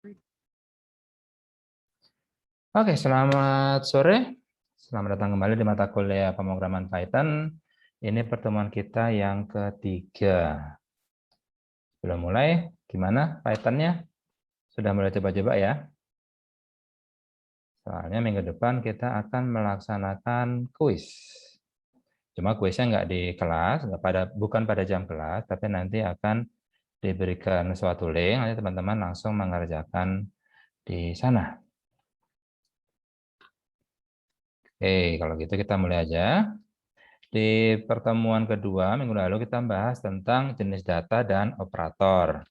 Oke, selamat sore. Selamat datang kembali di mata kuliah pemrograman Python. Ini pertemuan kita yang ketiga. Belum mulai, gimana Python-nya? Sudah mulai coba-coba ya? Soalnya minggu depan kita akan melaksanakan kuis. Cuma kuisnya nggak di kelas, bukan pada jam kelas, tapi nanti akan diberikan suatu link, nanti teman-teman langsung mengerjakan di sana. Oke, kalau gitu kita mulai aja. Di pertemuan kedua minggu lalu kita bahas tentang jenis data dan operator.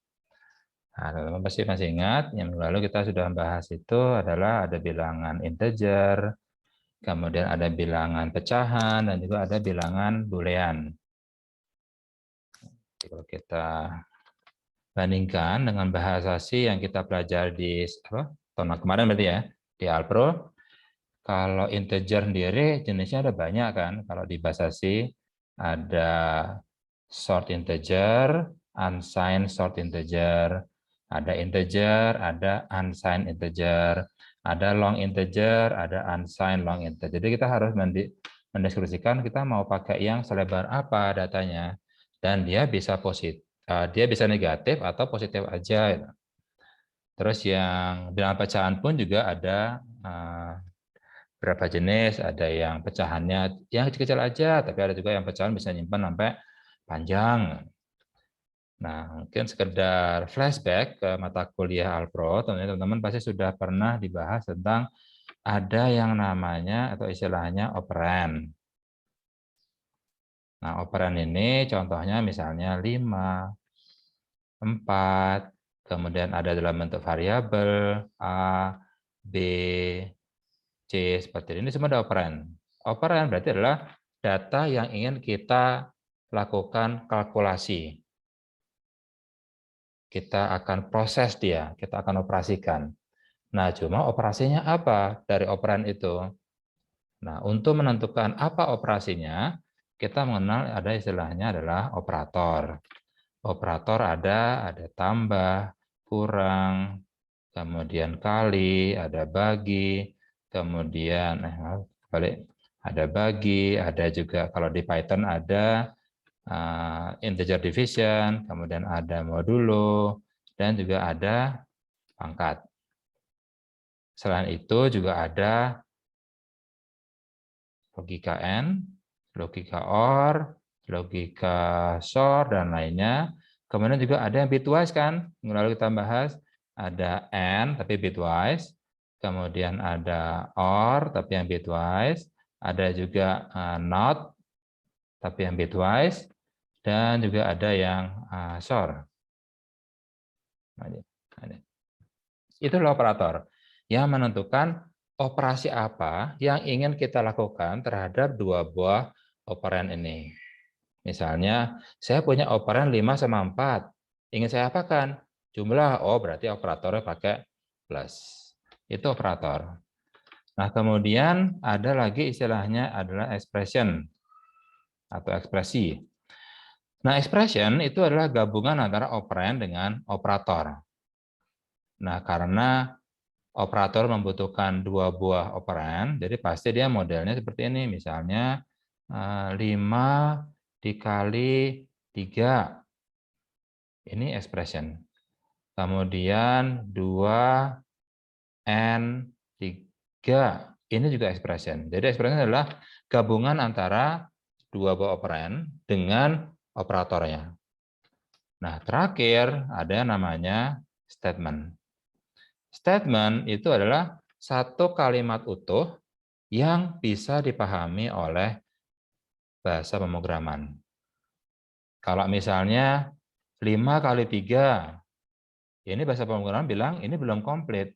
Nah, teman-teman pasti masih ingat, yang minggu lalu kita sudah bahas itu adalah ada bilangan integer, kemudian ada bilangan pecahan, dan juga ada bilangan boolean. Kalau kita bandingkan dengan bahasa C yang kita pelajari di tahun kemarin berarti ya, di Alpro, kalau integer sendiri jenisnya ada banyak kan. Kalau di bahasa C ada short integer, unsigned short integer, ada integer, ada unsigned integer, ada long integer, ada unsigned long integer. Jadi kita harus mendeskripsikan kita mau pakai yang selebar apa datanya, dan dia bisa positif, dia bisa negatif atau positif aja. Terus yang bilangan pecahan pun juga ada berapa jenis, ada yang pecahannya yang kecil-kecil aja, tapi ada juga yang pecahan bisa nyimpan sampai panjang. Nah, mungkin sekedar flashback ke mata kuliah Alpro, teman-teman pasti sudah pernah dibahas tentang ada yang namanya atau istilahnya operan. Nah, operan ini contohnya misalnya 5, 4, kemudian ada dalam bentuk variabel A, B, C, seperti ini semua ada operan. Operan berarti adalah data yang ingin kita lakukan kalkulasi. Kita akan proses dia, kita akan operasikan. Nah, cuma operasinya apa dari operan itu? Nah, untuk menentukan apa operasinya, kita mengenal ada istilahnya adalah operator. Operator ada tambah, kurang, kemudian kali, ada bagi, kemudian ada bagi, ada juga kalau di Python ada integer division, kemudian ada modulo, dan juga ada pangkat. Selain itu juga ada logika AND, logika OR, logika SOR, dan lainnya. Kemudian juga ada yang bitwise kan, lalu kita bahas ada AND tapi bitwise, kemudian ada OR tapi yang bitwise, ada juga NOT tapi yang bitwise, dan juga ada yang SOR. Itulah operator yang menentukan operasi apa yang ingin kita lakukan terhadap dua buah operan ini. Misalnya, saya punya operan 5 sama 4. Ingin saya apakan? Jumlah, oh berarti operatornya pakai plus. Itu operator. Nah, kemudian ada lagi istilahnya adalah expression atau ekspresi. Nah, expression itu adalah gabungan antara operand dengan operator. Nah, karena operator membutuhkan dua buah operan, jadi pasti dia modelnya seperti ini. Misalnya 5 dikali 3, ini expression. Kemudian 2 and 3, ini juga expression. Jadi expression adalah gabungan antara dua buah operan dengan operatornya. Nah, terakhir ada yang namanya statement. Statement itu adalah satu kalimat utuh yang bisa dipahami oleh bahasa pemrograman. Kalau misalnya 5 kali 3, ini bahasa pemrograman bilang ini belum komplit.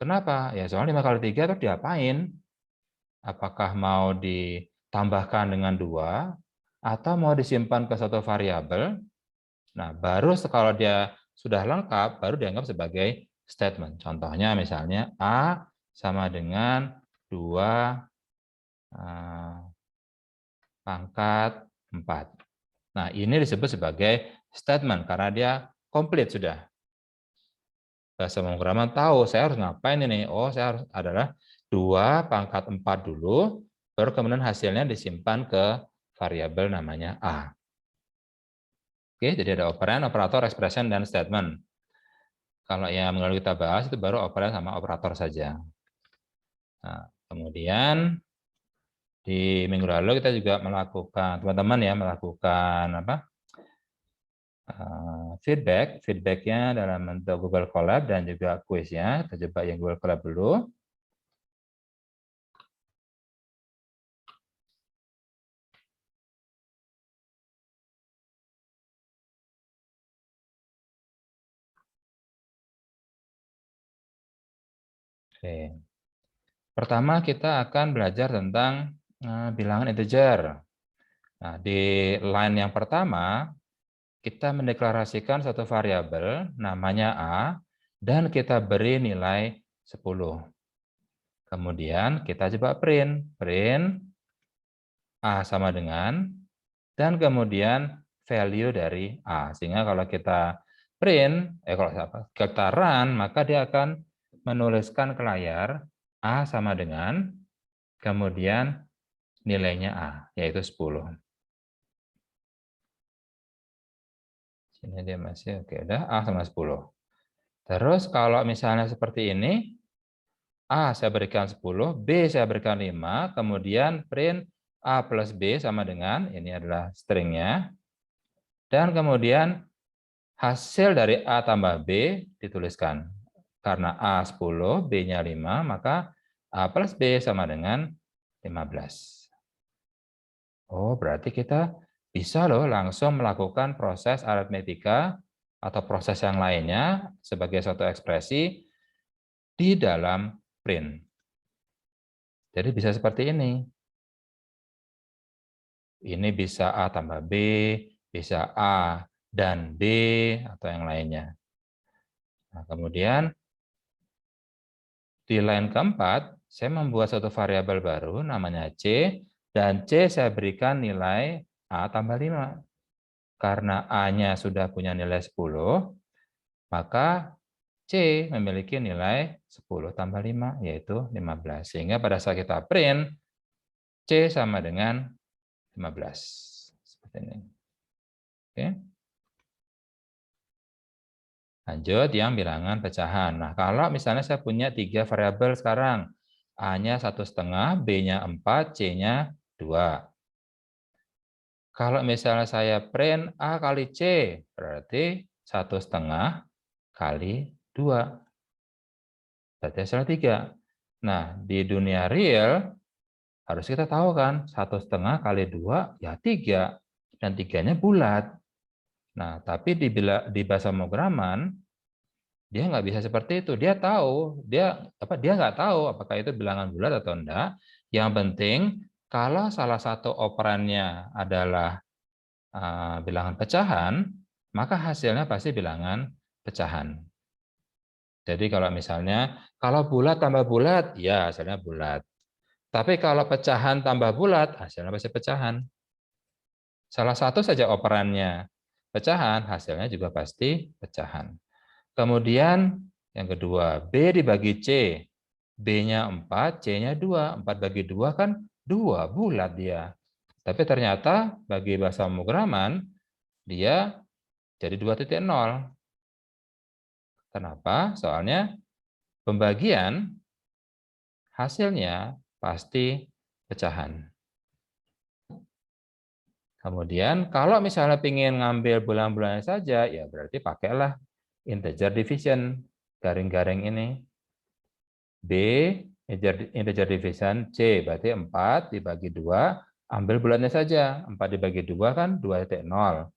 Kenapa? Ya soalnya 5 kali 3 itu diapain? Apakah mau ditambahkan dengan 2, atau mau disimpan ke satu variabel? Nah, baru kalau dia sudah lengkap, baru dianggap sebagai statement. Contohnya misalnya A sama dengan 2 pangkat 4. Nah, ini disebut sebagai statement karena dia komplit sudah. bahasa pemrograman tahu saya harus ngapain ini. Oh, saya harus adalah 2 pangkat 4 dulu, baru kemudian hasilnya disimpan ke variabel namanya A. Oke, jadi ada operan, operator, expression, dan statement. Kalau yang minggu kita bahas itu baru operan sama operator saja. Nah, kemudian di minggu lalu kita juga melakukan, teman-teman ya, melakukan apa? Feedbacknya dalam bentuk Google Colab dan juga kuisnya. Kita coba yang Google Colab dulu. Oke. Pertama kita akan belajar tentang bilangan integer. Nah, di line yang pertama kita mendeklarasikan satu variabel namanya A dan kita beri nilai 10. Kemudian kita coba print A sama dengan, dan kemudian value dari A. Sehingga kalau kita kalau kita run, maka dia akan menuliskan ke layar A sama dengan, kemudian nilainya A, yaitu 10. Sini dia masih, oke, udah A sama 10. Terus kalau misalnya seperti ini, A saya berikan 10, B saya berikan 5, kemudian print A plus B sama dengan, ini adalah stringnya, dan kemudian hasil dari A tambah B dituliskan. Karena A 10, B-nya 5, maka A plus B sama dengan 15. Oh, berarti kita bisa loh langsung melakukan proses aritmetika atau proses yang lainnya sebagai suatu ekspresi di dalam print. Jadi bisa seperti ini. Ini bisa A tambah B, bisa A dan B, atau yang lainnya. Nah, kemudian di line keempat, saya membuat satu variabel baru namanya C, dan C saya berikan nilai A tambah 5. Karena A-nya sudah punya nilai 10, maka C memiliki nilai 10 tambah 5, yaitu 15. Sehingga pada saat kita print, C sama dengan 15. Seperti ini. Oke. Lanjut yang bilangan pecahan. Nah, kalau misalnya saya punya 3 variabel sekarang, A-nya 1,5, B-nya 4, C-nya 2. Kalau misalnya saya print A kali C, berarti 1,5 kali 2. Berarti hasilnya 3. Nah, di dunia real, harus kita tahu kan, 1,5 kali 2, ya 3. Dan 3-nya bulat. Nah, tapi di bahasa pemrograman, dia nggak bisa seperti itu. Dia tahu, dia nggak tahu apakah itu bilangan bulat atau enggak. Yang penting, kalau salah satu operannya adalah bilangan pecahan, maka hasilnya pasti bilangan pecahan. Jadi kalau misalnya, kalau bulat tambah bulat, ya hasilnya bulat. Tapi kalau pecahan tambah bulat, hasilnya pasti pecahan. Salah satu saja operannya pecahan, hasilnya juga pasti pecahan. Kemudian yang kedua, B dibagi C. B-nya 4, C-nya 2. 4 bagi 2 kan 2, bulat dia. Tapi ternyata bagi bahasa pemrograman, dia jadi 2.0. Kenapa? Soalnya pembagian hasilnya pasti pecahan. Kemudian kalau misalnya ingin ngambil bulan-bulannya saja, ya berarti pakailah integer division, garing-garing ini. B, integer division, C, berarti 4 dibagi 2, ambil bulatnya saja. 4 dibagi 2 kan 2.0.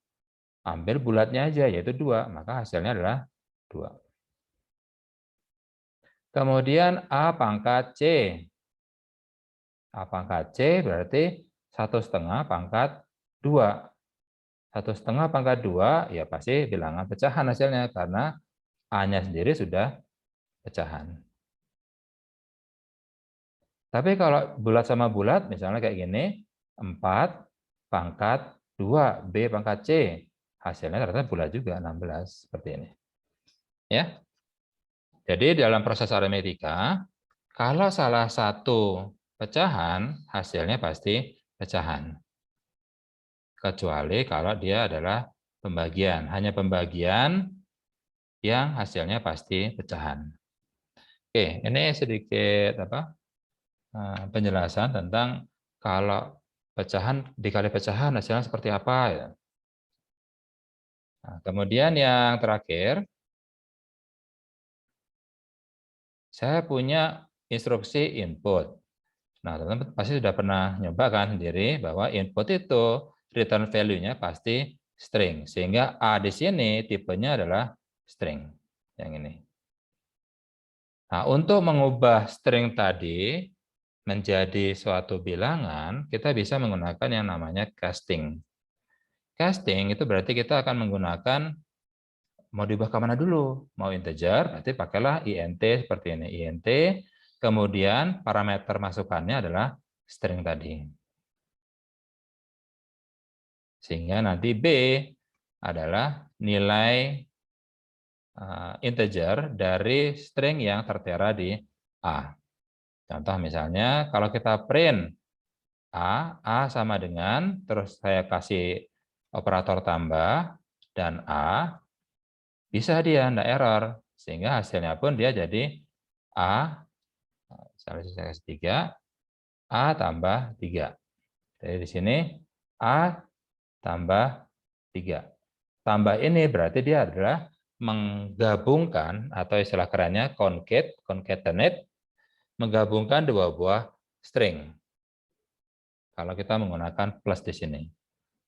Ambil bulatnya aja, yaitu 2, maka hasilnya adalah 2. Kemudian A pangkat C. A pangkat C berarti 1,5 pangkat 2. 1,5 pangkat 2, ya pasti bilangan pecahan hasilnya, karena A-nya sendiri sudah pecahan. Tapi kalau bulat sama bulat, misalnya kayak gini, 4 pangkat 2, B pangkat C. Hasilnya ternyata bulat juga, 16. Seperti ini. Ya. Jadi dalam proses aritmetika, kalau salah satu pecahan, hasilnya pasti pecahan. Kecuali kalau dia adalah pembagian. Hanya pembagian yang hasilnya pasti pecahan. Oke, ini sedikit penjelasan tentang kalau pecahan dikali pecahan hasilnya seperti apa ya. Nah, kemudian yang terakhir, saya punya instruksi input. Nah, teman-teman pasti sudah pernah nyoba kan sendiri bahwa input itu return value-nya pasti string. Sehingga A di sini tipenya adalah string. Yang ini. Nah, untuk mengubah string tadi menjadi suatu bilangan, kita bisa menggunakan yang namanya casting. Casting itu berarti kita akan menggunakan mau diubah ke mana dulu? Mau integer, berarti pakailah int seperti ini. Int, kemudian parameter masukannya adalah string tadi. Sehingga nanti B adalah nilai integer dari string yang tertera di A. Contoh misalnya, kalau kita print A sama dengan, terus saya kasih operator tambah, dan A, bisa dia, enggak error. Sehingga hasilnya pun dia jadi A, misalnya saya kasih 3, A tambah 3. Jadi di sini A tambah 3. Tambah ini berarti dia adalah menggabungkan, atau istilah kerennya concatenate, menggabungkan dua buah string. Kalau kita menggunakan plus di sini.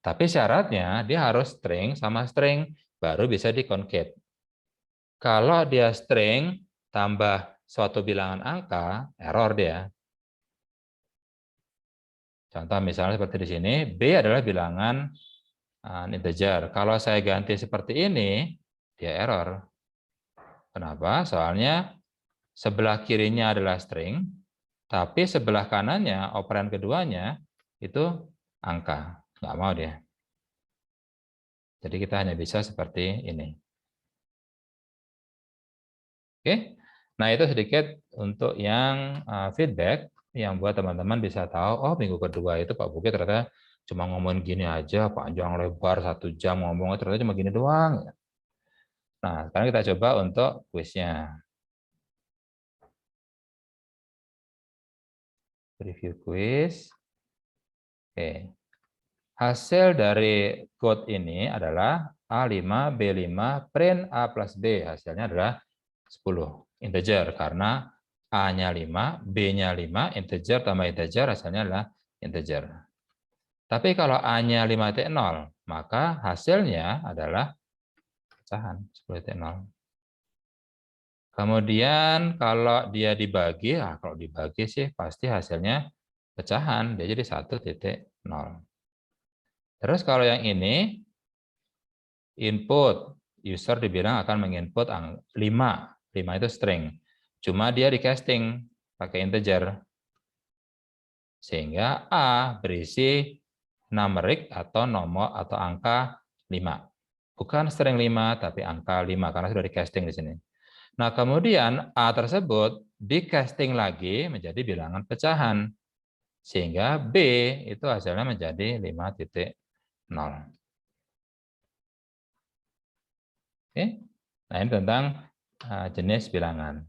Tapi syaratnya dia harus string sama string, baru bisa di-concate. Kalau dia string tambah suatu bilangan angka, error dia. Contoh misalnya seperti di sini, B adalah bilangan integer. Kalau saya ganti seperti ini, dia error. Kenapa? Soalnya sebelah kirinya adalah string, tapi sebelah kanannya, operan keduanya, itu angka. Nggak mau dia. Jadi kita hanya bisa seperti ini. Oke, nah itu sedikit untuk yang feedback, yang buat teman-teman bisa tahu, oh minggu kedua itu Pak Bukit ternyata cuma ngomongin gini aja, panjang lebar 1 jam ngomongnya ternyata cuma gini doang. Nah, sekarang kita coba untuk kuisnya. Review quiz. Oke. Hasil dari code ini adalah A5, B5, print A plus B. Hasilnya adalah 10. Integer, karena A-nya 5, B-nya 5, integer tambah integer, hasilnya adalah integer. Tapi kalau A-nya 5,0, maka hasilnya adalah pecahan 10,0. Kemudian kalau dia dibagi, kalau dibagi sih pasti hasilnya pecahan, dia jadi 1,0. Terus kalau yang ini, input, user dibilang akan menginput 5. 5 itu string. Cuma dia di casting pakai integer. Sehingga A berisi numerik atau nomor atau angka 5. Bukan string 5, tapi angka 5, karena sudah di casting di sini. Nah, kemudian A tersebut di casting lagi menjadi bilangan pecahan. Sehingga B itu hasilnya menjadi 5,0. Oke. Nah, ini tentang jenis bilangan.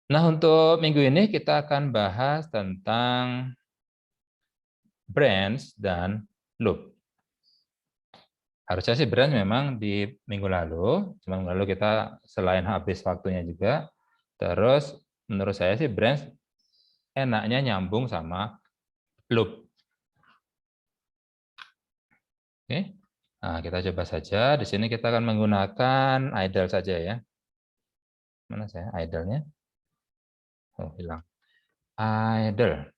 Nah, untuk minggu ini kita akan bahas tentang branch dan loop. Harusnya sih branch memang di minggu lalu, cuma minggu lalu kita selain habis waktunya juga, terus menurut saya sih branch enaknya nyambung sama loop. Oke. Nah, kita coba saja. Di sini kita akan menggunakan idle saja ya. Mana saya idle-nya? Oh, hilang. Idle.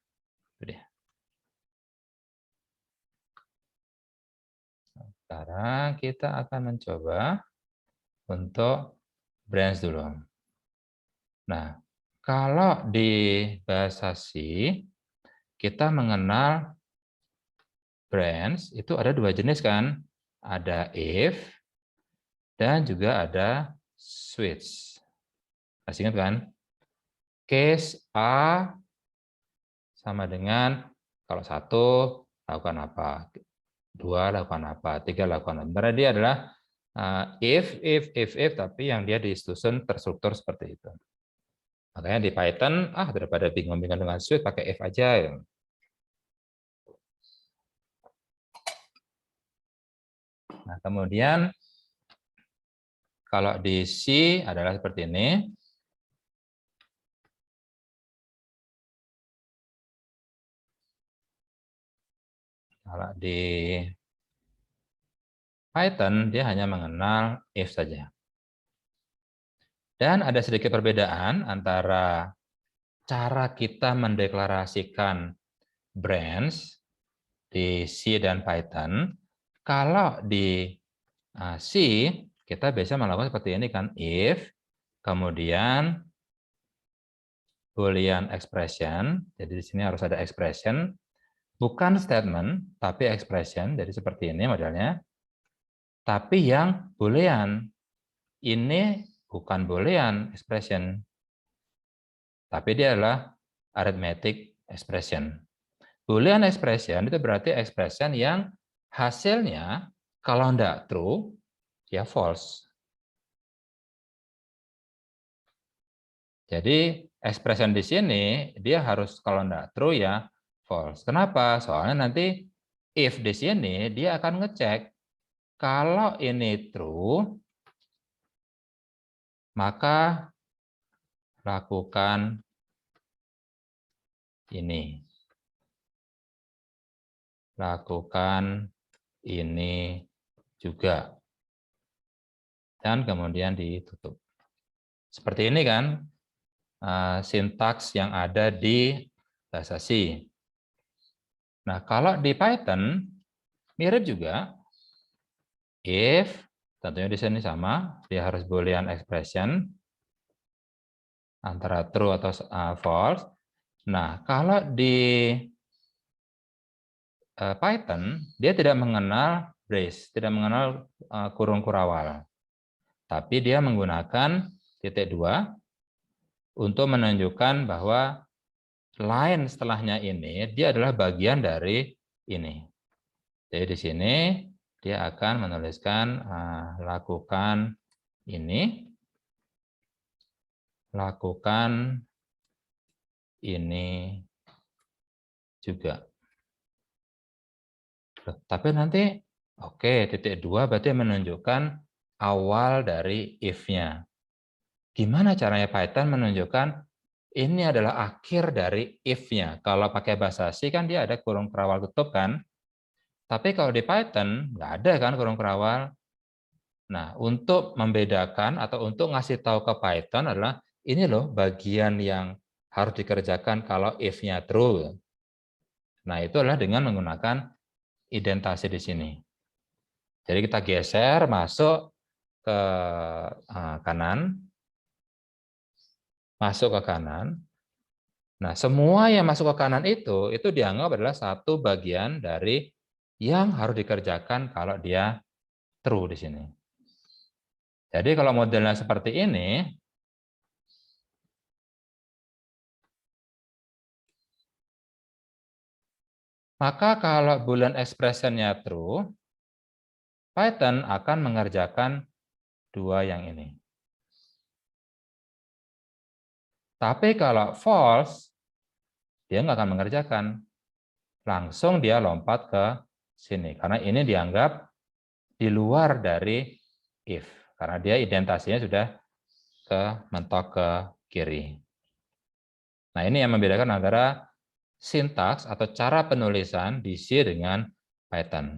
Sekarang kita akan mencoba untuk branch dulu. Nah, kalau di bahasa C, kita mengenal branch itu ada 2 jenis kan? Ada if dan juga ada switch. Masih ingat kan? Case A sama dengan kalau 1 lakukan apa, 2 lakukan apa, 3 lakukan apa. Karena dia adalah if, tapi yang dia disusun terstruktur seperti itu. Makanya di Python, daripada bingung-bingung dengan switch, pakai if aja. Nah, kemudian kalau di C adalah seperti ini. Kalau di Python, dia hanya mengenal if saja. Dan ada sedikit perbedaan antara cara kita mendeklarasikan branch di C dan Python. Kalau di C, kita biasa melakukan seperti ini kan, if, kemudian Boolean expression, jadi di sini harus ada expression, bukan statement, tapi expression, jadi seperti ini modelnya, tapi yang Boolean. Ini bukan Boolean expression, tapi dia adalah arithmetic expression. Boolean expression itu berarti expression yang hasilnya kalau tidak true, ya false. Jadi expression di sini dia harus kalau tidak true ya false. Kenapa? Soalnya nanti if di sini dia akan ngecek kalau ini true, maka lakukan ini. Lakukan ini juga. Dan kemudian ditutup. Seperti ini kan sintaks yang ada di bahasa C. Nah, kalau di Python mirip juga. If, tentunya di sini sama, dia harus Boolean expression antara true atau false. Nah, kalau di Python, dia tidak mengenal brace, tidak mengenal kurung kurawal. Tapi dia menggunakan titik 2 untuk menunjukkan bahwa line setelahnya ini, dia adalah bagian dari ini. Jadi di sini dia akan menuliskan lakukan ini, lakukan ini juga. Tapi nanti, oke, titik 2 berarti menunjukkan awal dari if-nya. Gimana caranya Python menunjukkan ini adalah akhir dari if-nya? Kalau pakai bahasa C kan dia ada kurung kerawal tutup kan? Tapi kalau di Python nggak ada kan kurung kerawal. Nah, untuk membedakan atau untuk ngasih tahu ke Python adalah ini loh bagian yang harus dikerjakan kalau if-nya true. Nah, itu adalah dengan menggunakan indentasi di sini. Jadi kita geser masuk ke kanan, masuk ke kanan. Nah, semua yang masuk ke kanan itu dianggap adalah satu bagian dari yang harus dikerjakan kalau dia true di sini. Jadi kalau modelnya seperti ini, maka kalau Boolean expression-nya true, Python akan mengerjakan dua yang ini. Tapi kalau false, dia nggak akan mengerjakan. Langsung dia lompat ke sini. Karena ini dianggap di luar dari if. Karena dia identasinya sudah mentok ke kiri. Nah, ini yang membedakan antara sintaks atau cara penulisan di C dengan Python.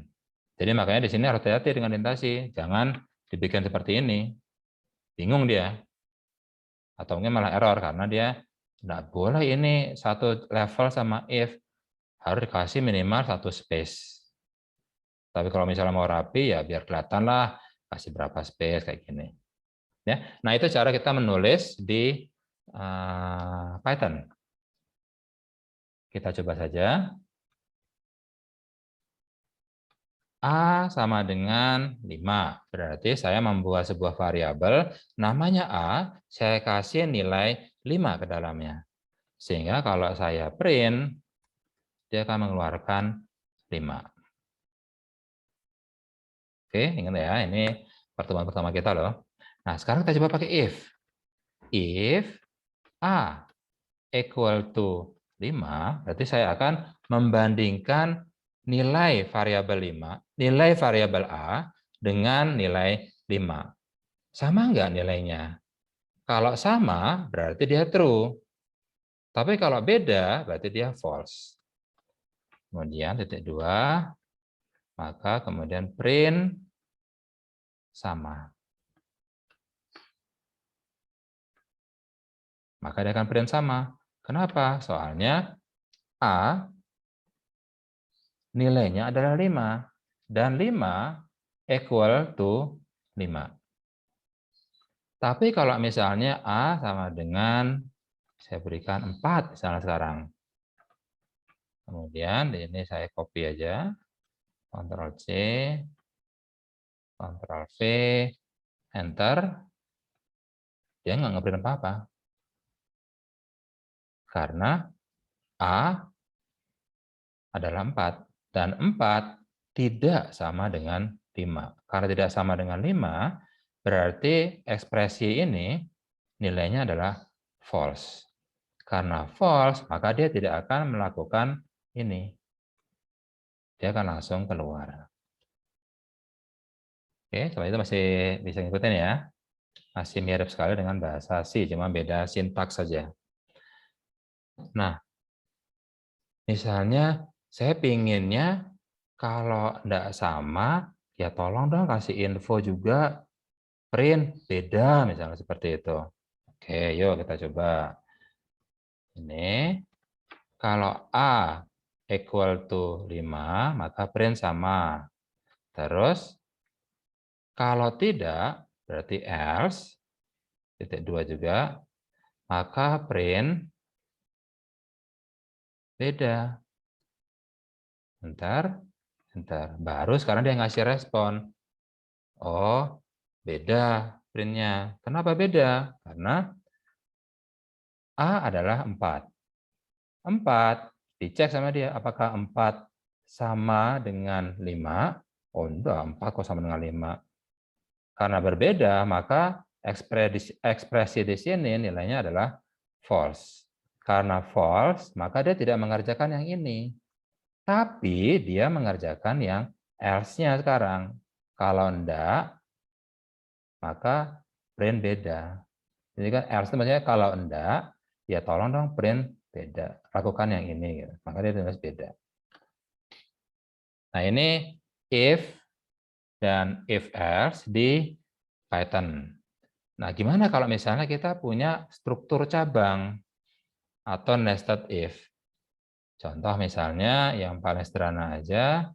Jadi makanya di sini harus hati-hati dengan indentasi. Jangan dibikin seperti ini. Bingung dia. Atau mungkin malah error karena dia nggak boleh ini satu level sama if. Harus dikasih minimal satu space. Tapi kalau misalnya mau rapi ya biar kelihatan lah kasih berapa space kayak gini. Ya, nah itu cara kita menulis di Python. Kita coba saja. A sama dengan 5. Berarti saya membuat sebuah variabel namanya A, saya kasih nilai 5 ke dalamnya. Sehingga kalau saya print, dia akan mengeluarkan 5. Oke, ingat ya, ini pertemuan pertama kita loh. Nah, sekarang kita coba pakai if. If A equal to 5, berarti saya akan membandingkan nilai variabel 5, nilai variabel A dengan nilai 5. Sama enggak nilainya? Kalau sama, berarti dia true. Tapi kalau beda, berarti dia false. Kemudian titik 2, maka kemudian print sama. Maka dia akan print sama. Kenapa? Soalnya A nilainya adalah 5. Dan 5 equal to 5. Tapi kalau misalnya A sama dengan, saya berikan 4 misalnya sekarang. Kemudian di ini saya copy aja. Ctrl C, Ctrl V, Enter. Dia nggak ngeprint apa-apa. Karena A adalah 4. Dan 4 tidak sama dengan 5. Karena tidak sama dengan 5, berarti ekspresi ini nilainya adalah false. Karena false, maka dia tidak akan melakukan ini. Dia akan langsung keluar. Oke, seperti itu masih bisa ngikutin ya. Masih mirip sekali dengan bahasa C, cuma beda sintaks saja. Nah, misalnya saya pinginnya kalau tidak sama, ya tolong dong kasih info juga, print beda, misalnya seperti itu. Oke, yuk kita coba. Ini, kalau A equal to 5, maka print sama. Terus, kalau tidak, berarti else, titik 2 juga, maka print beda. Bentar, bentar. Baru sekarang dia ngasih respon. Oh, beda printnya. Kenapa beda? Karena A adalah 4. 4, dicek sama dia, apakah 4 sama dengan 5? Oh, enggak, 4 kok sama dengan 5. Karena berbeda, maka ekspresi di sini nilainya adalah false. Karena false, maka dia tidak mengerjakan yang ini. Tapi dia mengerjakan yang else-nya sekarang. Kalau enggak, maka print beda. Jadi kan else itu maksudnya kalau enggak, ya tolong dong print beda. Lakukan yang ini. Gitu. Maka dia tulis beda. Nah ini if dan if else di Python. Nah gimana kalau misalnya kita punya struktur cabang atau nested if. Contoh misalnya yang paling sederhana aja,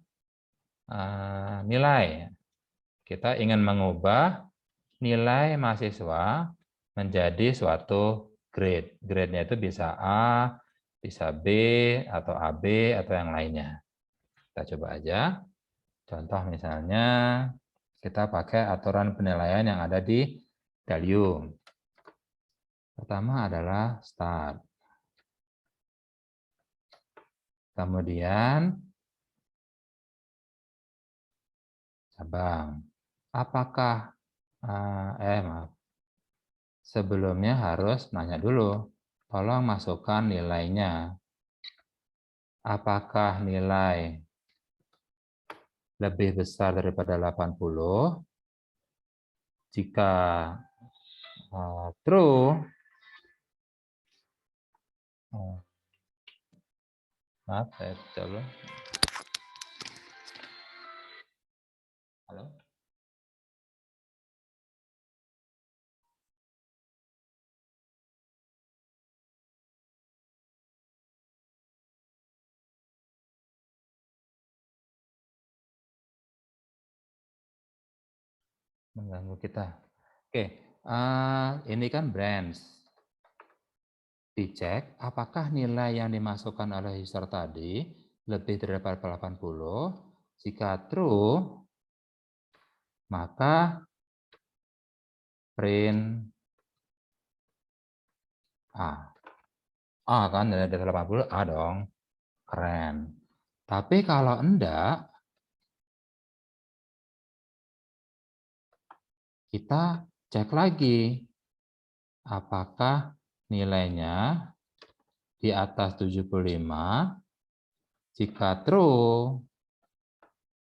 nilai. Kita ingin mengubah nilai mahasiswa menjadi suatu grade. Grade-nya itu bisa A, bisa B, atau AB, atau yang lainnya. Kita coba aja. Contoh misalnya, kita pakai aturan penilaian yang ada di value. Pertama adalah start. Kemudian, cabang. Apakah, maaf. Sebelumnya harus nanya dulu. Tolong masukkan nilainya. Apakah nilai lebih besar daripada 80? Jika true, maaf saya coba. Halo. Mengganggu kita. Oke, ini kan branch. Dicek apakah nilai yang dimasukkan oleh user tadi lebih daripada 80. Jika true, maka print A. A kan dari 80 A dong. Keren. Tapi kalau enggak, kita cek lagi apakah nilainya di atas 75. Jika true,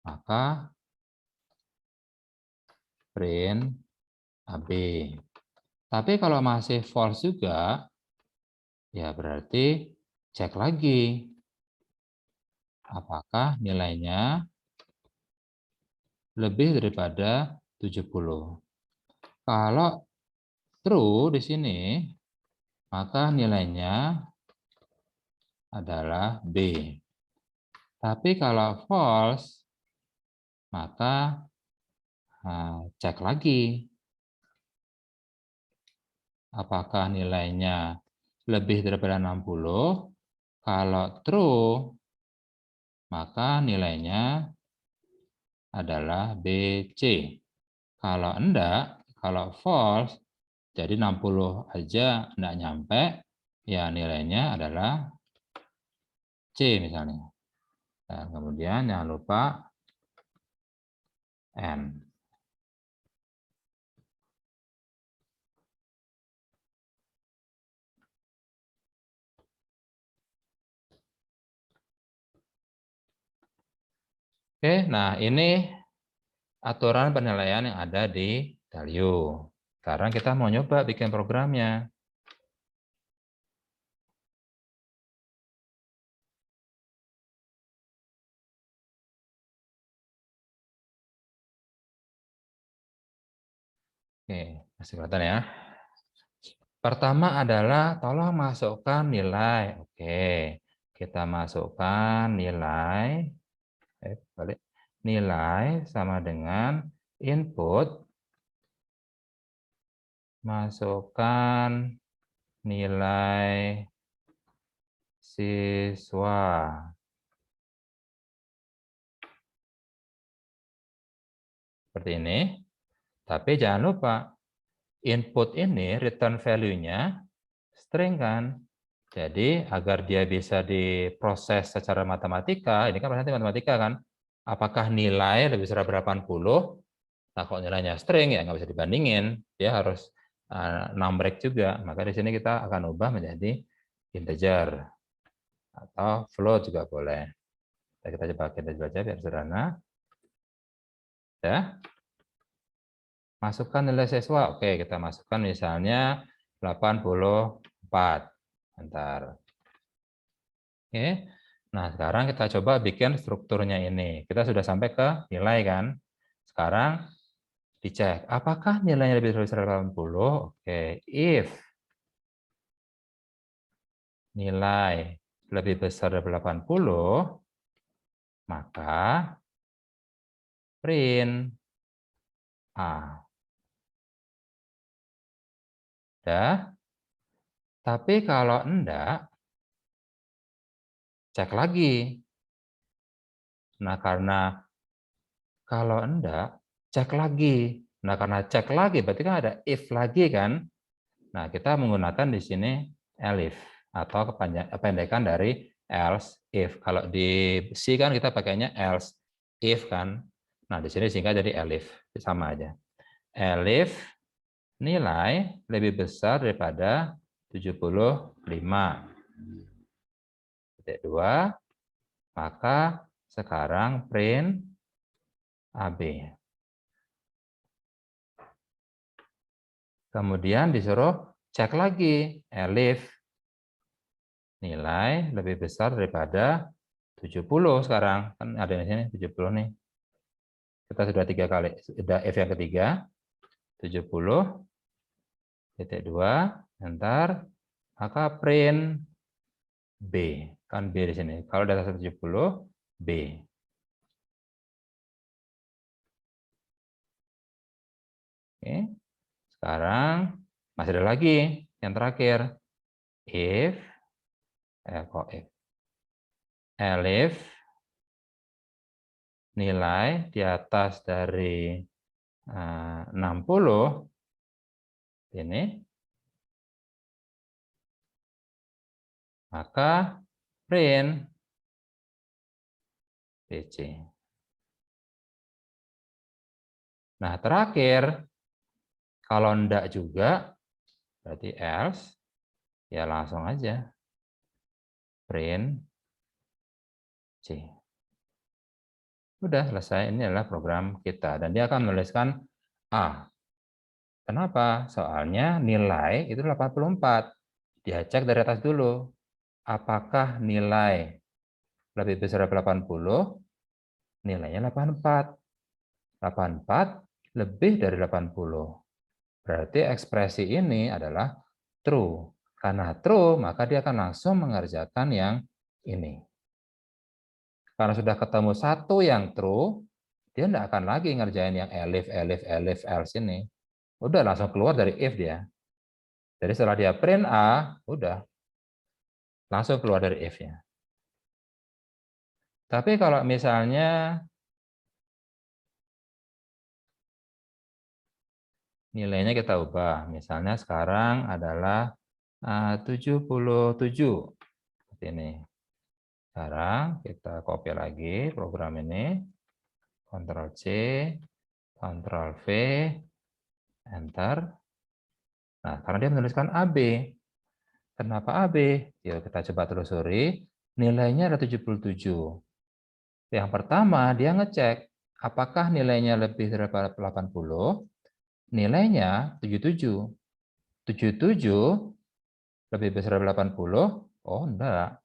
maka print AB. Tapi kalau masih false juga, ya berarti cek lagi apakah nilainya lebih daripada 70. Kalau true di sini, maka nilainya adalah B. Tapi kalau false, maka cek lagi apakah nilainya lebih daripada 60. Kalau true, maka nilainya adalah BC. Kalau enggak, kalau false, jadi 60 aja enggak nyampe, ya nilainya adalah C misalnya. Dan kemudian jangan lupa N. Oke, nah ini aturan penilaian yang ada di Dalio. Sekarang kita mau nyoba bikin programnya. Oke, masih kelihatan ya. Pertama adalah tolong masukkan nilai. Oke, kita masukkan nilai. Balik. Nilai sama dengan input. Masukkan nilai siswa. Seperti ini. Tapi jangan lupa, input ini return value-nya string kan. Jadi agar dia bisa diproses secara matematika, ini kan nanti matematika kan, apakah nilai lebih besar 80? Nah kalau nilainya string ya nggak bisa dibandingin, dia harus numeric juga. Maka di sini kita akan ubah menjadi integer atau float juga boleh. Kita coba baca biar sederhana. Ya. Masukkan nilai siswa. Oke, kita masukkan misalnya 84. Bentar. Oke. Nah, sekarang kita coba bikin strukturnya ini. Kita sudah sampai ke nilai kan? Sekarang dicek apakah nilainya lebih dari 80? Oke, if nilai lebih besar dari 80, maka print A. Dah. Tapi kalau enggak, cek lagi. Nah, karena kalau enggak, cek lagi. Nah, karena cek lagi, berarti kan ada if lagi kan? Nah, kita menggunakan di sini elif atau kependekan dari else if. Kalau di C kan kita pakainya else if kan. Nah, di sini singkat jadi elif, sama aja. Elif nilai lebih besar daripada 75. Titik 2, maka sekarang print AB. Kemudian disuruh cek lagi elif nilai lebih besar daripada 70 sekarang. Kan ada di sini 70 nih. Kita sudah 3 kali, sudah F yang ketiga. 70 titik 2, ntar maka print B. Kan B di sini. Kalau data 70 B. Oke. Sekarang masih ada lagi yang terakhir. If kok if elif nilai di atas dari 60 ini, maka print PC. Nah, terakhir, kalau enggak juga, berarti else, ya langsung aja print C. Udah selesai, ini adalah program kita. Dan dia akan menuliskan A. Kenapa? Soalnya nilai itu 84. Dia cek dari atas dulu. Apakah nilai lebih besar dari 80? Nilainya 84. 84 lebih dari 80. Berarti ekspresi ini adalah true. Karena true, maka dia akan langsung mengerjakan yang ini. Karena sudah ketemu satu yang true, dia tidak akan lagi ngerjain yang elif, else ini. Udah langsung keluar dari if dia. Jadi setelah dia print A, udah langsung keluar dari if-nya. Tapi kalau misalnya nilainya kita ubah, misalnya sekarang adalah 77. Seperti ini. Sekarang kita copy lagi program ini, Ctrl C, Ctrl V, Enter. Nah, karena dia menuliskan AB. Kenapa AB? Yuk kita coba telusuri. Nilainya ada 77. Yang pertama, dia ngecek apakah nilainya lebih dari 80. Nilainya 77. 77 lebih besar dari 80? Oh, enggak.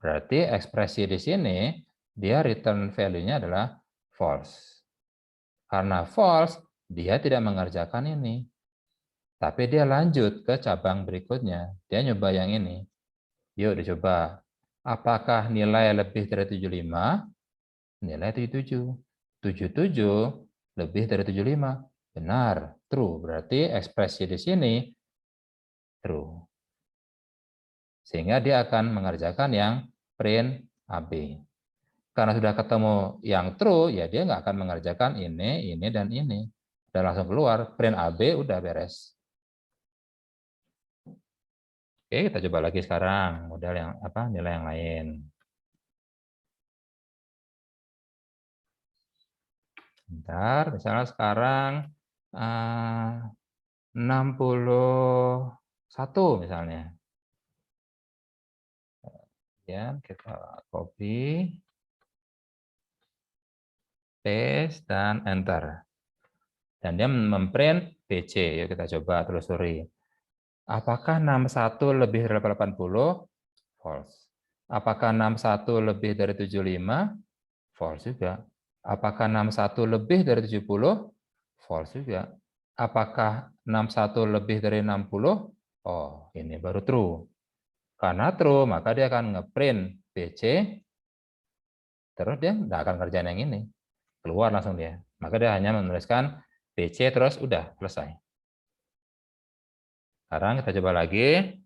Berarti ekspresi di sini, dia return value-nya adalah false. Karena false, dia tidak mengerjakan ini. Tapi dia lanjut ke cabang berikutnya. Dia nyoba yang ini. Yuk dicoba. Apakah nilai lebih dari 75? Nilai 77. 77 lebih dari 75. Benar, true. Berarti ekspresi di sini true. Sehingga dia akan mengerjakan yang print AB. Karena sudah ketemu yang true, ya dia nggak akan mengerjakan ini, dan ini. Udah langsung keluar, print AB udah beres. Oke, kita coba lagi sekarang model yang nilai yang lain. Bentar, misalnya sekarang 61 misalnya. Ya, kita copy, paste, dan enter. Dan dia memprint BC. Yuk kita coba telusuri. Apakah 61 lebih dari 80? False. Apakah 61 lebih dari 75? False juga. Apakah 61 lebih dari 70? False juga. Apakah 61 lebih dari 60? Oh, ini baru true. Karena true, maka dia akan ngeprint BC, terus dia tidak akan kerjaan yang ini. Keluar langsung dia. Maka dia hanya menuliskan BC, terus udah selesai. Sekarang kita coba lagi.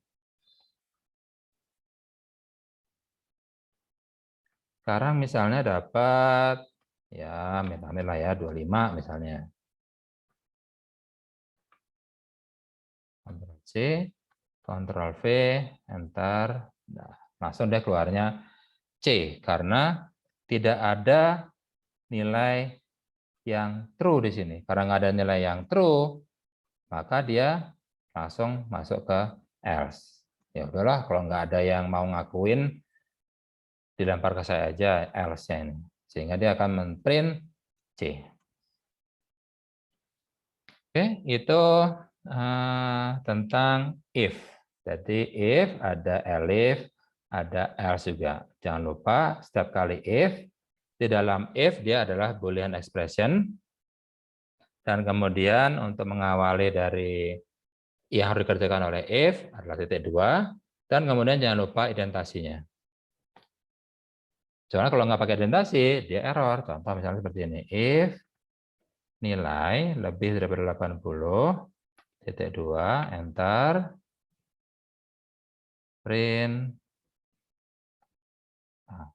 Sekarang misalnya dapat, ya amit-amit lah ya, 25 misalnya. Ctrl C, Ctrl V, Enter. Nah, langsung dia keluarnya C, karena tidak ada nilai yang true di sini. Karena nggak ada nilai yang true, maka dia langsung masuk ke else. Ya udahlah, kalau nggak ada yang mau ngakuin, dilempar ke saya aja else-nya ini. Sehingga dia akan men-print C. Oke, itu tentang if. Jadi if, ada elif, ada else juga. Jangan lupa setiap kali if, di dalam if dia adalah boolean expression, dan kemudian untuk mengawali dari yang harus dikerjakan oleh if adalah titik 2, dan kemudian jangan lupa identasinya. Soalnya kalau nggak pakai identasi, dia error. Contoh misalnya seperti ini. If nilai lebih dari 80, titik 2, enter, print. Nah,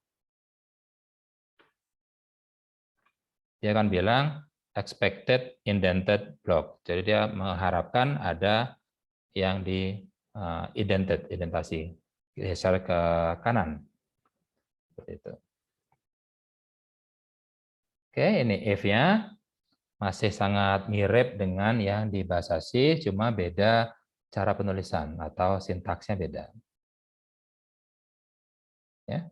dia akan bilang expected indented block. Jadi dia mengharapkan ada yang di indentasi, geser ke kanan. Seperti itu. Oke, ini if-nya masih sangat mirip dengan yang di bahasa C, cuma beda cara penulisan atau sintaksnya beda. Ya.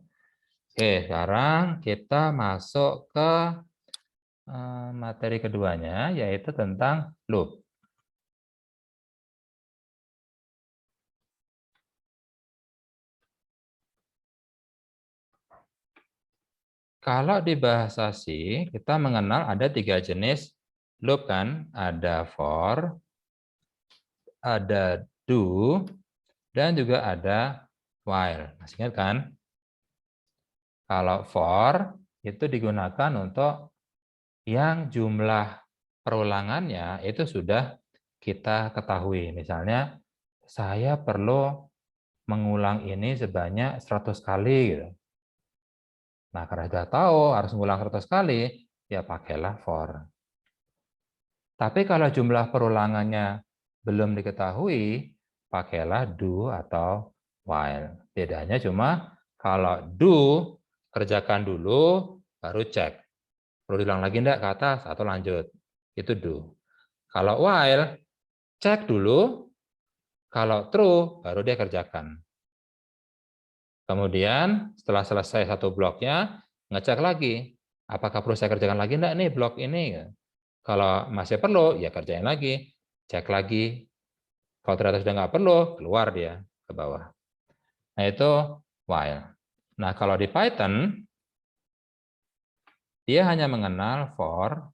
Oke, sekarang kita masuk ke materi keduanya, yaitu tentang loop. Kalau di bahasa C, kita mengenal ada 3 jenis loop kan, ada for, ada do, dan juga ada while. Masih ingat kan? Kalau for itu digunakan untuk yang jumlah perulangannya itu sudah kita ketahui. Misalnya, saya perlu mengulang ini sebanyak 100 kali. Gitu. Nah, karena sudah tahu harus mengulang 100 kali, ya pakailah for. Tapi kalau jumlah perulangannya belum diketahui, pakailah do atau while. Bedanya cuma kalau do, kerjakan dulu, baru cek. Perlu diulang lagi enggak ke atas atau lanjut. Itu do. Kalau while, cek dulu, kalau true, baru dia kerjakan. Kemudian setelah selesai satu bloknya, ngecek lagi. Apakah perlu saya kerjakan lagi enggak nih blok ini? Kalau masih perlu, ya kerjain lagi. Cek lagi. Kalau ternyata sudah nggak perlu, keluar dia ke bawah. Nah, itu while. Nah, kalau di Python, dia hanya mengenal for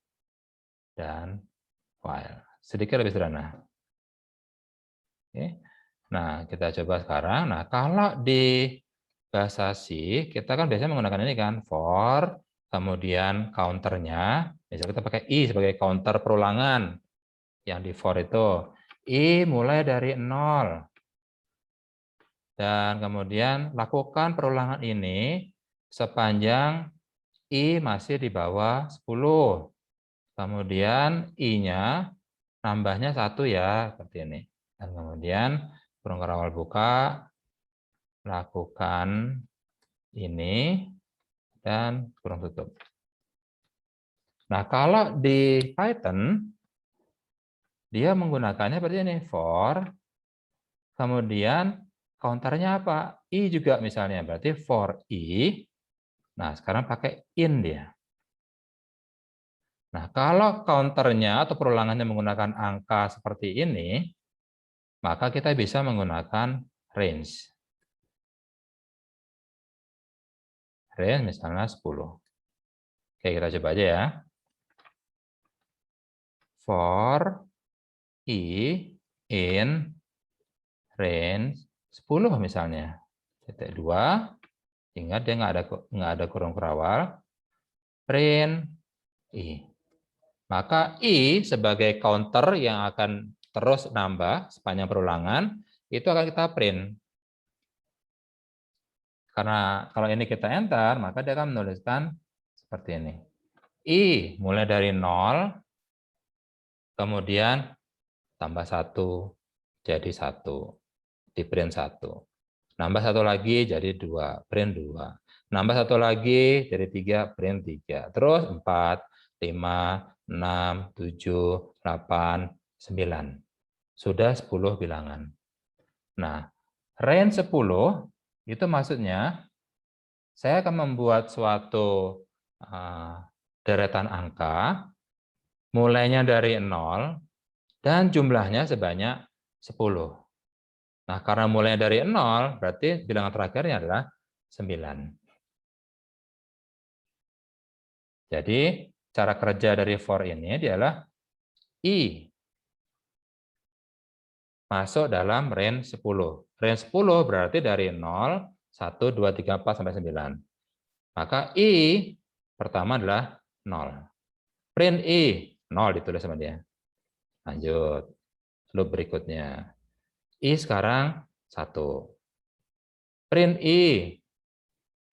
dan while. Sedikit lebih sederhana. Oke. Nah, kita coba sekarang. Nah, kalau di bahasa C, kita kan biasanya menggunakan ini kan, for, kemudian counternya, misalnya kita pakai I sebagai counter perulangan, yang di for itu. I mulai dari 0. Dan kemudian lakukan perulangan ini sepanjang I masih di bawah 10. Kemudian I-nya nambahnya 1 ya, seperti ini. Dan kemudian kurung awal buka, lakukan ini, dan kurung tutup. Nah, kalau di Python, dia menggunakannya seperti ini, for, kemudian counternya apa? I juga misalnya, berarti for I. Nah, sekarang pakai in dia. Nah, kalau counternya atau perulangannya menggunakan angka seperti ini, maka kita bisa menggunakan range. Range misalnya 10. Oke, kita coba aja ya. For I in range 10 misalnya. Titik 2. Ingat dia nggak ada kurung perawal. Print I. Maka I sebagai counter yang akan terus nambah sepanjang perulangan, itu akan kita print. Karena kalau ini kita enter, maka dia akan menuliskan seperti ini. I mulai dari 0, kemudian tambah 1, jadi 1. Di print 1. Nambah 1 lagi jadi 2, print 2. Nambah 1 lagi jadi 3, print 3. Terus 4, 5, 6, 7, 8, 9. Sudah 10 bilangan. Nah, range 10 itu maksudnya saya akan membuat suatu deretan angka, mulainya dari 0, dan jumlahnya sebanyak 10. Nah, karena mulainya dari 0, berarti bilangan terakhirnya adalah 9. Jadi, cara kerja dari for ini adalah I masuk dalam range 10. Range 10 berarti dari 0, 1, 2, 3, 4, sampai 9. Maka I pertama adalah 0. Print I, 0 ditulis sama dia. Lanjut. Loop berikutnya. I sekarang 1. Print I,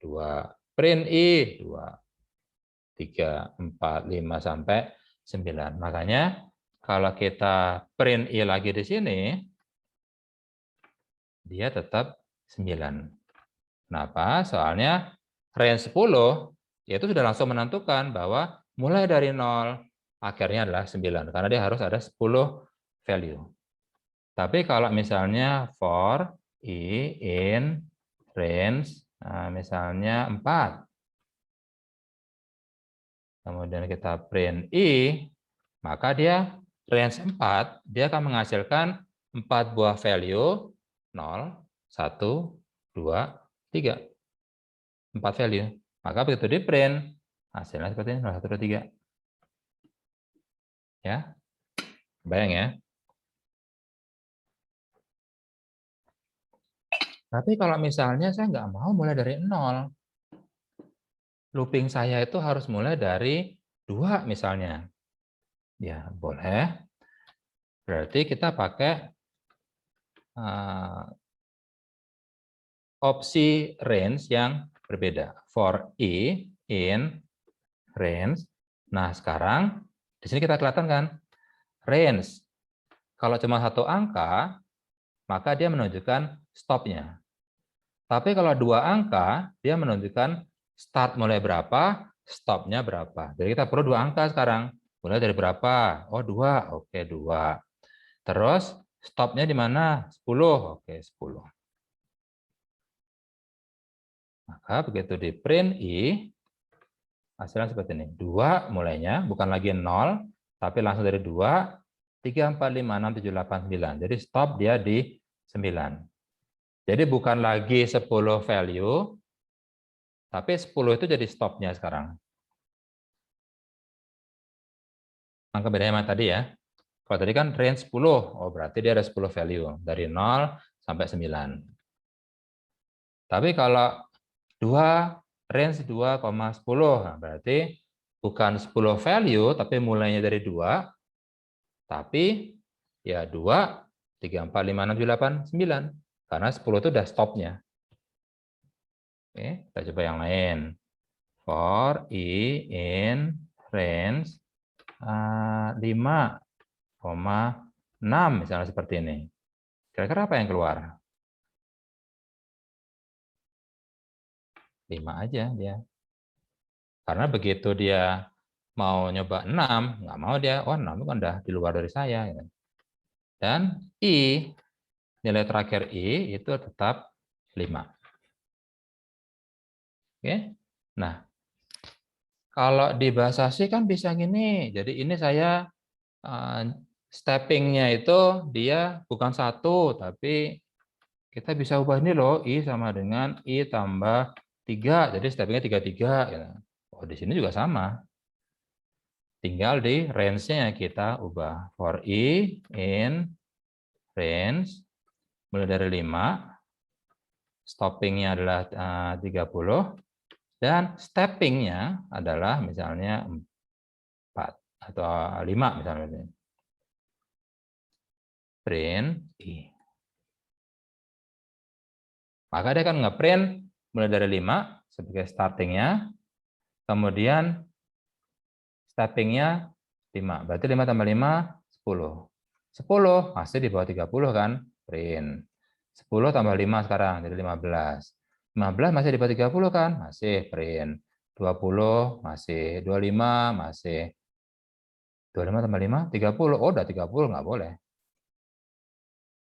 2. Print I, 2. 3, 4, 5, sampai 9. Makanya kalau kita print I lagi di sini, dia tetap 9. Kenapa? Soalnya range 10 itu sudah langsung menentukan bahwa mulai dari 0, akhirnya adalah 9. Karena dia harus ada 10 value. Tapi kalau misalnya for I in range, misalnya 4. Kemudian kita print I, maka dia range 4, dia akan menghasilkan 4 buah value, 0, 1, 2, 3. 4 value. Maka begitu di print, hasilnya seperti ini, 0, 1, 2, 3. Ya, bayang ya. Tapi kalau misalnya saya nggak mau mulai dari 0, looping saya itu harus mulai dari 2 misalnya. Ya, boleh. Berarti kita pakai opsi range yang berbeda. For I in range. Nah, sekarang di sini kita kelihatan kan range. Kalau cuma satu angka, maka dia menunjukkan stopnya. Tapi kalau 2 angka, dia menunjukkan start mulai berapa, stopnya berapa. Jadi kita perlu 2 angka sekarang. Mulai dari berapa? Oh, 2. Oke, 2. Terus stopnya di mana? 10. Oke, 10. Maka begitu di print I, hasilnya seperti ini. 2 mulainya, bukan lagi 0, tapi langsung dari 2, 3, 4, 5, 6, 7, 8, 9. Jadi stop dia di 9. Jadi bukan lagi 10 value, tapi 10 itu jadi stopnya sekarang. Angka bedanya sama tadi ya. Kalau tadi kan range 10, oh berarti dia ada 10 value. Dari 0 sampai 9. Tapi kalau 2, range 2,10, nah berarti bukan 10 value, tapi mulainya dari 2, tapi ya 2, 3, 4, 5, 6, 7, 8, 9. Karena 10 itu udah stopnya. Oke, kita coba yang lain. For I in range 5,6 misalnya seperti ini. Kira-kira apa yang keluar? 5 aja dia. Karena begitu dia mau nyoba 6, nggak mau dia, oh 6 itu kan udah di luar dari saya. Dan I, nilai terakhir I itu tetap 5. Oke. Nah, kalau di bahasa C kan bisa gini. Jadi ini saya steppingnya itu dia bukan 1, tapi kita bisa ubah ini loh, I sama dengan I tambah 3. Jadi steppingnya 3, 3. Oh, di sini juga sama. Tinggal di range-nya kita ubah. For I in range, mulai dari 5, stopping-nya adalah 30, dan stepping-nya adalah misalnya 4 atau 5 misalnya. Print I. Maka dia akan nge-print mulai dari 5 sebagai starting-nya, kemudian stepping-nya 5. Berarti 5 tambah 5, 10. 10 masih di bawah 30 kan? Print. 10 tambah 5 sekarang, jadi 15. 15 masih di bawah 30 kan? Masih, print. 20 masih, 25 masih. 25 tambah 5, 30. Oh, udah 30, nggak boleh.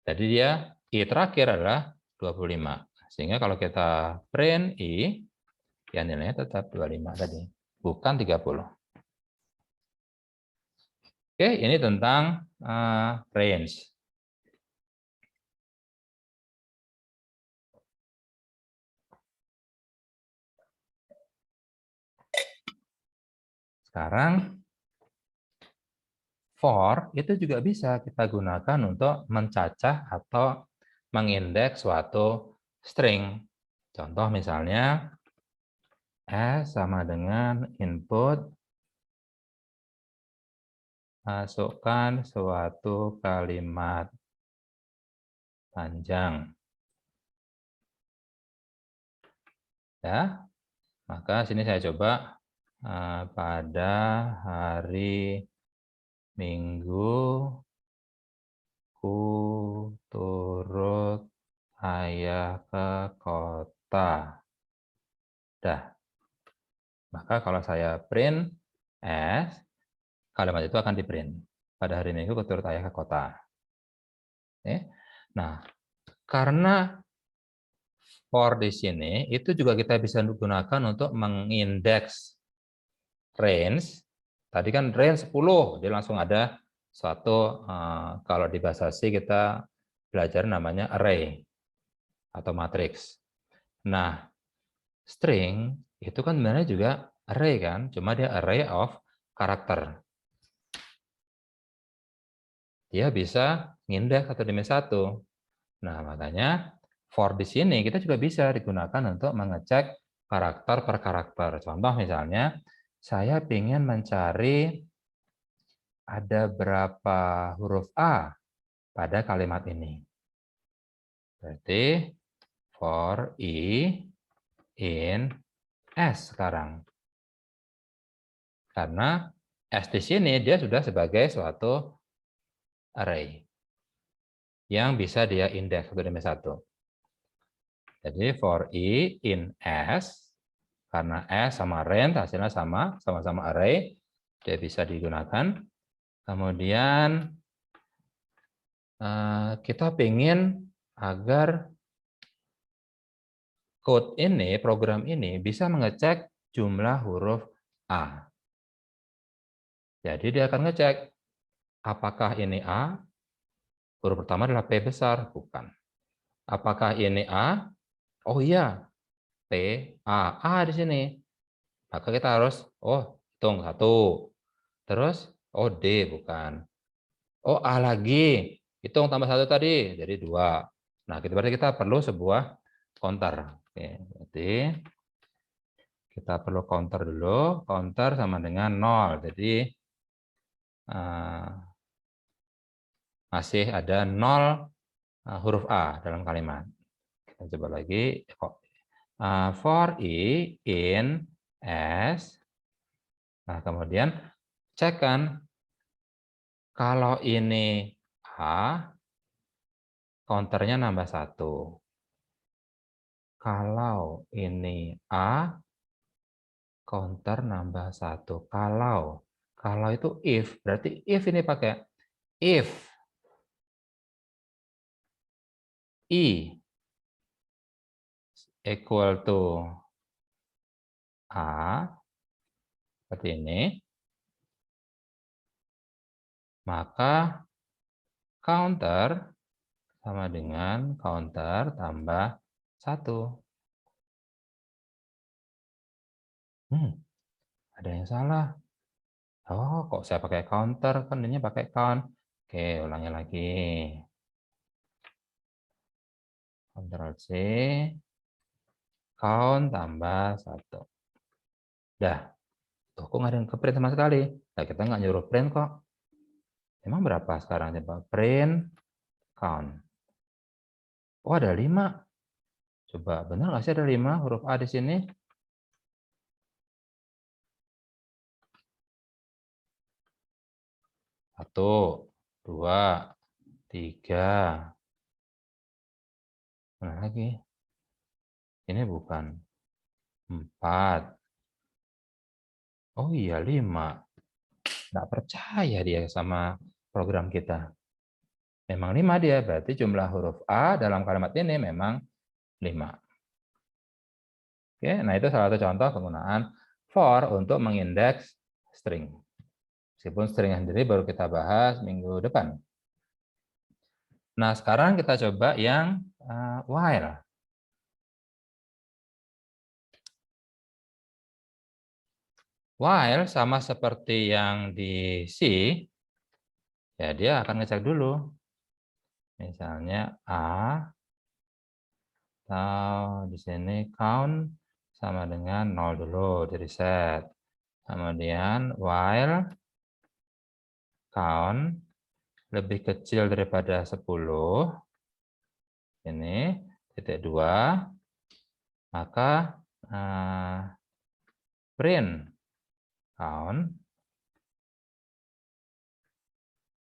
Jadi dia, I terakhir adalah 25. Sehingga kalau kita print I, ya nilainya tetap 25 tadi, bukan 30. Oke, ini tentang range. Sekarang for itu juga bisa kita gunakan untuk mencacah atau mengindeks suatu string. Contoh misalnya S sama dengan input, masukkan suatu kalimat panjang. Ya, maka sini saya coba pada hari Minggu ku turut ayah ke kota. Dah. Maka kalau saya print S, kalimat itu akan di-print. Pada hari Minggu ku turut ayah ke kota. Oke. Nah, karena for di sini itu juga kita bisa gunakan untuk mengindeks range. Tadi kan range 10, dia langsung ada suatu, kalau di bahasa C kita belajar namanya array atau matriks. Nah, string itu kan sebenarnya juga array kan, cuma dia array of karakter. Dia bisa ngindeks 1 demi 1. Nah, makanya for di sini kita juga bisa digunakan untuk mengecek karakter per karakter. Contoh misalnya, saya ingin mencari ada berapa huruf A pada kalimat ini. Berarti for I in S sekarang. Karena S di sini dia sudah sebagai suatu array yang bisa dia indeks 1 demi 1. Jadi for I in S, karena S sama range hasilnya sama-sama array, dia bisa digunakan. Kemudian kita ingin agar code ini, program ini bisa mengecek jumlah huruf A. Jadi dia akan ngecek apakah ini A, huruf pertama adalah P besar, bukan. Apakah ini A? Oh iya, P, A di sini. Maka kita harus, hitung 1. Terus, D, bukan. A lagi. Hitung tambah 1 tadi, jadi 2. Nah, berarti kita perlu sebuah counter. Oke, berarti kita perlu counter dulu. Counter sama dengan 0. Jadi, masih ada 0 huruf A dalam kalimat. Kita coba lagi. For I in S. Nah, kemudian cek kan, kalau ini A, counternya nambah 1. Kalau ini A, counter nambah 1. Kalau itu if, berarti if ini pakai if I equal to A, seperti ini, maka counter sama dengan counter tambah 1. Ada yang salah. Kok saya pakai counter? Kan ini pakai count. Oke, ulangi lagi. Ctrl C, count tambah 1. Dah, tuh kok nggak ada yang ke-print sama sekali? Nah, kita nggak nyuruh print kok. Emang berapa sekarang? Coba print, count. Ada 5. Coba, benar nggak sih ada 5 huruf A di sini? Satu, 2, 3. Mana lagi? Ini bukan. 4. Oh iya, 5. Nggak percaya dia sama program kita. Memang 5 dia, berarti jumlah huruf A dalam kalimat ini memang 5. Oke, nah itu salah satu contoh penggunaan for untuk mengindeks string. Meskipun string sendiri baru kita bahas minggu depan. Nah, sekarang kita coba yang while. While sama seperti yang di C, ya dia akan ngecek dulu. Misalnya A, atau di sini count sama dengan 0 dulu, di reset. Kemudian while count lebih kecil daripada 10, ini titik 2, maka print count.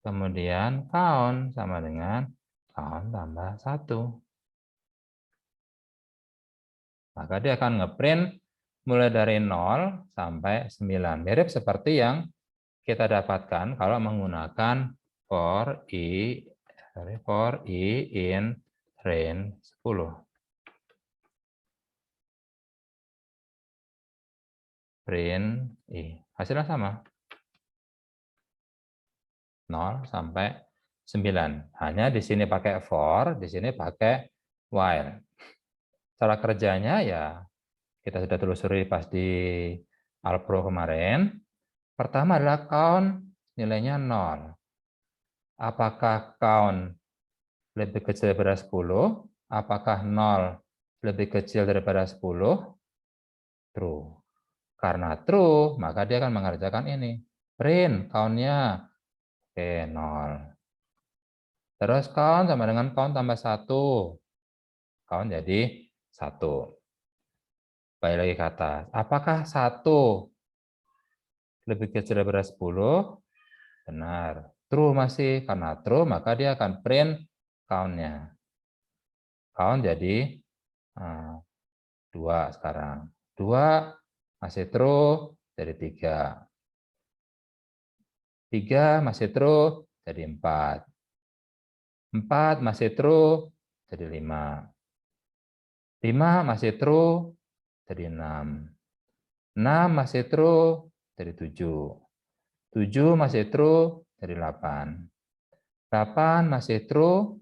Kemudian count sama dengan count tambah 1. Maka dia akan ngeprint mulai dari 0 sampai 9. Mirip seperti yang kita dapatkan kalau menggunakan for i in range 10. Print i. Hasilnya sama. 0 sampai 9. Hanya di sini pakai for, di sini pakai while. Cara kerjanya ya kita sudah telusuri pas di Alpro kemarin. Pertama adalah count nilainya 0. Apakah count lebih kecil daripada 10? Apakah 0 lebih kecil daripada 10? True. Karena true, maka dia akan mengerjakan ini. Print count-nya. Oke, 0. Terus count sama dengan count tambah 1. Count jadi 1. Balik lagi ke atas. Apakah 1 lebih kecil daripada 10? Benar. True masih. Karena true, maka dia akan print count-nya. Count jadi 2 sekarang. 2 masih true, jadi 3. 3 masih true, jadi 4. 4 masih true, jadi 5. 5 masih true, jadi 6. 6 masih true, jadi 7. 7 masih true, jadi 8. 8 masih true,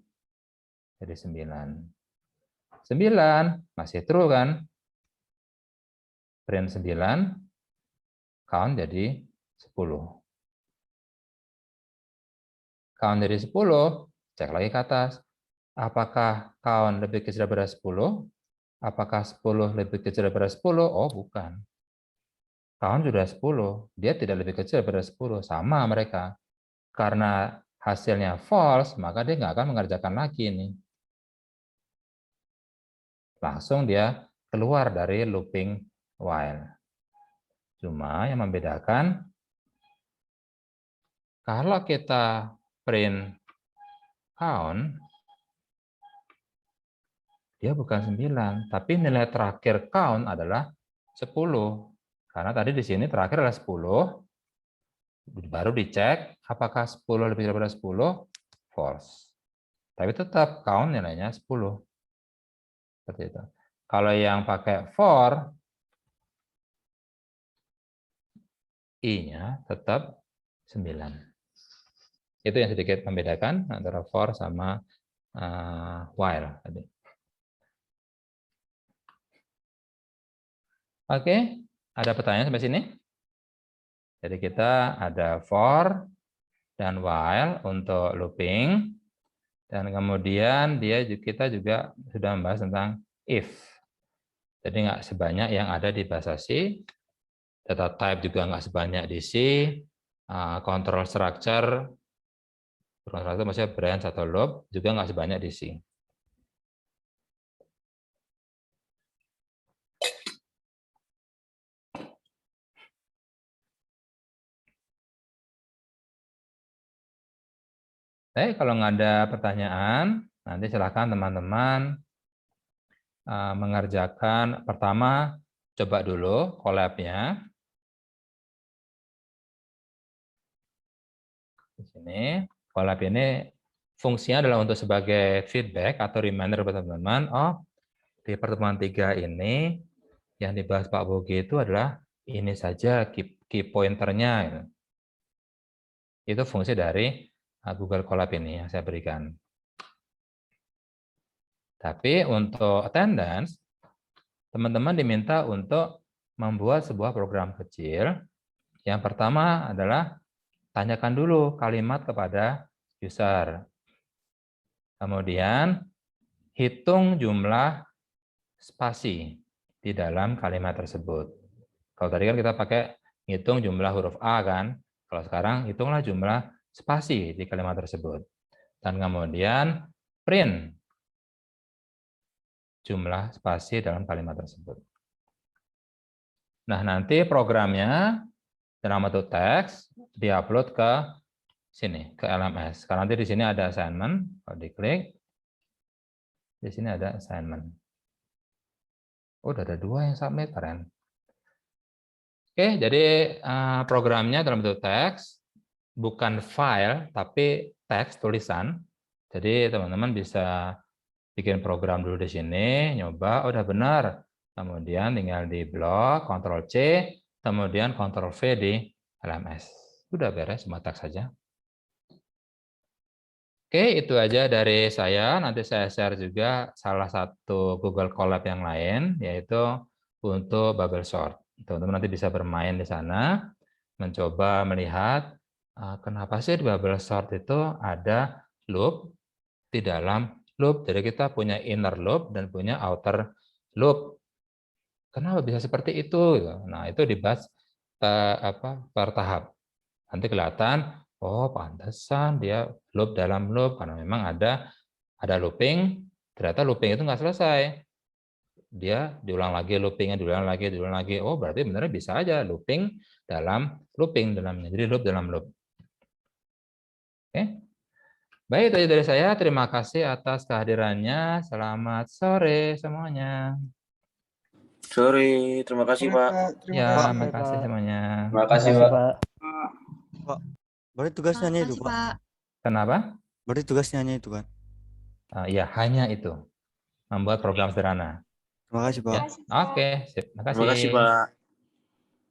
jadi 9. 9 masih true kan? Print 9, count jadi 10. Count jadi 10, cek lagi ke atas. Apakah count lebih kecil daripada 10? Apakah 10 lebih kecil daripada 10? Oh, bukan. Count sudah 10. Dia tidak lebih kecil daripada 10. Sama mereka. Karena hasilnya false, maka dia nggak akan mengerjakan lagi ini. Langsung dia keluar dari looping while. Cuma yang membedakan, kalau kita print count, dia bukan 9, tapi nilai terakhir count adalah 10. Karena tadi di sini terakhir adalah 10, baru dicek apakah 10 lebih daripada 10, false. Tapi tetap count nilainya 10. Seperti itu. Kalau yang pakai for, i-nya tetap 9. Itu yang sedikit membedakan antara for sama while tadi. Oke, ada pertanyaan sampai sini? Jadi kita ada for dan while untuk looping, dan kemudian kita juga sudah membahas tentang if. Jadi nggak sebanyak yang ada di bahasa C, data type juga nggak sebanyak di C, control structure maksudnya branch atau loop juga nggak sebanyak di C. Kalau nggak ada pertanyaan, nanti silakan teman-teman mengerjakan. Pertama, coba dulu collab-nya. Di sini, collab ini fungsinya adalah untuk sebagai feedback atau reminder buat teman-teman. Oh, di pertemuan 3 ini yang dibahas Pak Bogi itu adalah ini saja key pointernya. Itu fungsi dari Google Colab ini yang saya berikan. Tapi untuk attendance, teman-teman diminta untuk membuat sebuah program kecil. Yang pertama adalah tanyakan dulu kalimat kepada user. Kemudian hitung jumlah spasi di dalam kalimat tersebut. Kalau tadi kan kita pakai hitung jumlah huruf A kan, kalau sekarang hitunglah jumlah spasi di kalimat tersebut. Dan kemudian print jumlah spasi dalam kalimat tersebut. Nah, nanti programnya dalam bentuk teks, diupload ke sini, ke LMS. Karena nanti di sini ada assignment, kalau diklik, di sini ada assignment. Oh, udah ada 2 yang submit, keren. Oke, jadi programnya dalam bentuk teks, bukan file, tapi teks, tulisan. Jadi teman-teman bisa bikin program dulu di sini, nyoba, udah benar. Kemudian tinggal di blok, Ctrl+C, kemudian Ctrl+V di LMS. Udah beres, cuma teks saja. Oke, itu aja dari saya. Nanti saya share juga salah satu Google Colab yang lain, yaitu untuk bubble sort. Teman-teman nanti bisa bermain di sana, mencoba melihat kenapa sih di bubble sort itu ada loop di dalam loop. Jadi kita punya inner loop dan punya outer loop. Kenapa bisa seperti itu? Nah, itu dibahas per tahap. Nanti kelihatan, oh pantesan dia loop dalam loop, karena memang ada looping, ternyata looping itu nggak selesai. Dia diulang lagi loopingnya, diulang lagi. Oh, berarti benar bisa aja looping dalamnya. Jadi loop dalam loop. Oke. Baik, itu aja dari saya. Terima kasih atas kehadirannya. Selamat sore semuanya. Sore, terima kasih Pak. Terima Ya, kasih. terima kasih semuanya. Terima kasih Pak. Pak, berarti tugasnya hanya itu, Makasih, Pak. Pak. Kenapa? Berarti tugasnya hanya itu, kan? Ya, hanya itu. Membuat program sederhana. Terima kasih, Pak. Ya. Oke, sip. Terima Terima kasih kasih. Pak.